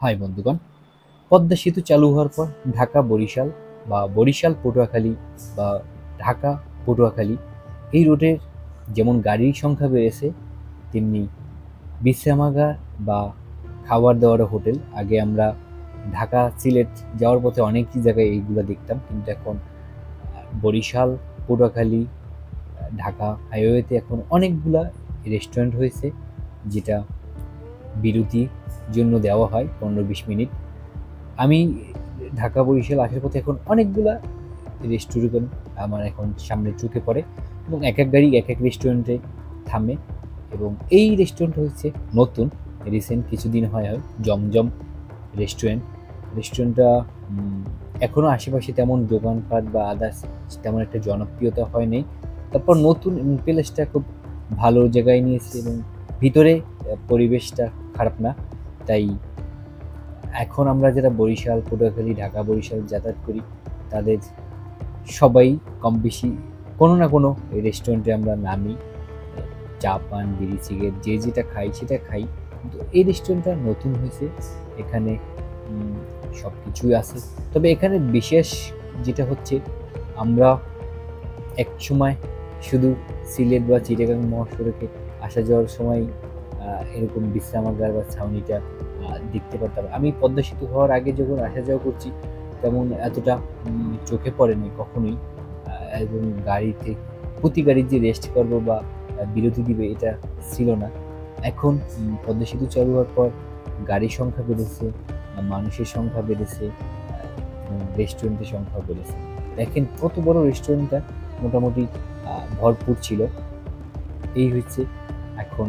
High বন্ধুগণ, পদ্মা সেতু চালু হওয়ার পর ঢাকা বরিশাল বা বরিশাল পটুয়াখালী বা ঢাকা পটুয়াখালী এই রুটের যেমন গাড়ির সংখ্যা বেড়েছে, তেমনি বিশ্রামাগার বা খাবার দাবার হোটেল। আগে আমরা ঢাকা সিলেট যাওয়ার পথে অনেক জায়গায় এইগুলো দেখতাম, কিন্তু এখন বরিশাল পটুয়াখালী ঢাকা হাইওয়েতে এখন অনেকগুলা রেস্টুরেন্ট হয়েছে, যেটা বিরতির জন্য দেওয়া হয় 15-20 মিনিট। আমি ঢাকা বরিশাল আসার পথে এখন অনেকগুলা রেস্টুরেন্ট আমার এখন সামনে চোখে পড়ে, এবং এক এক গাড়ি এক এক রেস্টুরেন্টে থামে। এবং এই রেস্টুরেন্ট হচ্ছে নতুন, রিসেন্ট কিছুদিন হয় জমজম রেস্টুরেন্টটা এখনও আশেপাশে তেমন দোকানপাট বা আদার্স তেমন একটা জনপ্রিয়তা হয়নি। তারপর নতুন এবং প্লেসটা খুব ভালো জায়গায় নিয়েছে, এবং ভিতরে পরিবেশটা খারাপ না। তাই এখন আমরা যারা বরিশাল পটুয়াখালী ঢাকা বরিশাল যাতায়াত করি, তাদের সবাই কম বেশি কোনো না কোনো রেস্টুরেন্টে আমরা নামি, চা পান বিড়ি সিগারেট যে যেটা খাই সেটা খাই। কিন্তু এই রেস্টুরেন্টটা নতুন হয়েছে, এখানে সব কিছুই আছে। তবে এখানে বিশেষ যেটা হচ্ছে, আমরা এক সময় শুধু সিলেট বা চিটাগাং মহাসড়কে আসা যাওয়ার সময় এরকম বিশ্রামাগার বা ছাউনিটা দেখতে পারতাম। আমি পদ্মা সেতু হওয়ার আগে যখন আসা যাওয়া করছি, তেমন এতটা চোখে পড়েনি কখনোই। এবং গাড়িতে প্রতি গাড়ির যে রেস্ট করবো বা বিরতি দিবে এটা ছিল না। এখন পদ্মা সেতু চালু হওয়ার পর গাড়ির সংখ্যা বেড়েছে, মানুষের সংখ্যা বেড়েছে, রেস্টুরেন্টের সংখ্যা বেড়েছে। দেখেন কত বড় রেস্টুরেন্টটা, মোটামুটি ভরপুর ছিল। এই হচ্ছে এখন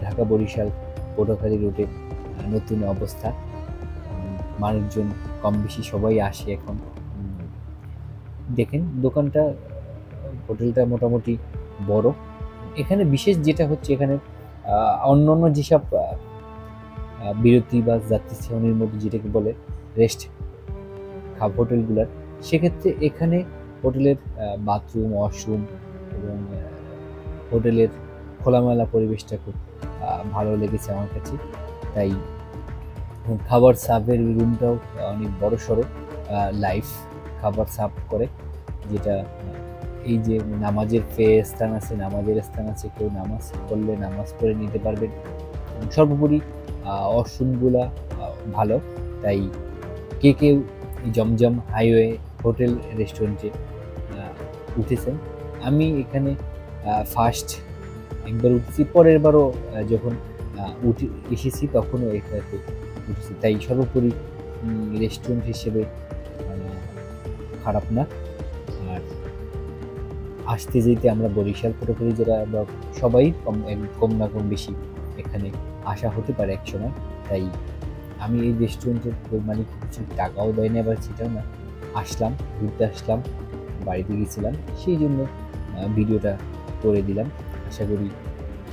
ঢাকা বরিশাল পটুয়াখালী রুটে নতুন অবস্থা। মানুষজন কম বেশি সবাই আসে এখন। দেখেন দোকানটা, হোটেলটা মোটামুটি বড়। এখানে বিশেষ যেটা হচ্ছে, এখানে অন্যান্য যেসব বিরতি বা যাত্রী শ্রেণীর মধ্যে যেটাকে বলে রেস্ট হোটেলগুলার, সেক্ষেত্রে এখানে হোটেলের বাথরুম ওয়াশরুম এবং হোটেলের খোলামেলা পরিবেশটা খুব ভালো লেগেছে আমার কাছে। তাই খাবার সার্ভের রুমটাও অনেক বড় সড়ো, লাইভ খাবার সার্ভ করে, যেটা এই যে নামাজের স্থান আছে, কেউ নামাজ পড়লে নামাজ পড়ে নিতে পারবেন। সর্বোপরি ওয়াশরুমগুলা ভালো। তাই কেউ জমজম হাইওয়ে হোটেল রেস্টুরেন্টে উঠেছেন। আমি এখানে ফার্স্ট একবার উঠেছি, পরের বারও যখন এসেছি তখনও এটাতে উঠেছি। তাই সর্বোপরি রেস্টুরেন্ট হিসেবে খারাপ না। আর আসতে যেতে আমরা বরিশাল পটুয়াখালী যারা বা সবাই কম না কম বেশি এখানে আসা হতে পারে এক সময়। তাই আমি এই রেস্টুরেন্টের মালিক কিছু টাকাও দেয় না, আবার সেটাও না, আসলাম ঘুরতে আসলাম, বাড়িতে গেছিলাম, সেই জন্য ভিডিওটা করে দিলাম। আশা করি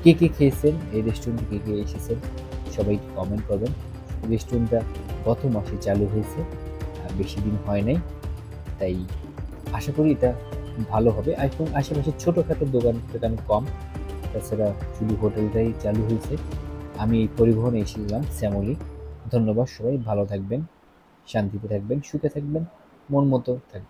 কে খেয়েছেন এই রেস্টুরেন্টে, কে এসেছেন সবাই কমেন্ট করবেন। রেস্টুরেন্টটা গত মাসে চালু হয়েছে, বেশি দিন হয় নাই। তাই আশা করি এটা ভালো হবে। এখন আশেপাশে ছোটোখাটো দোকান কম, তাছাড়া শুধু হোটেলটাই চালু হয়েছে। আমি এই পরিবহনে এসেছিলাম শ্যামলী। ধন্যবাদ, সবাই ভালো থাকবেন, শান্তিতে থাকবেন, সুখে থাকবেন, মন মতো থাকবেন।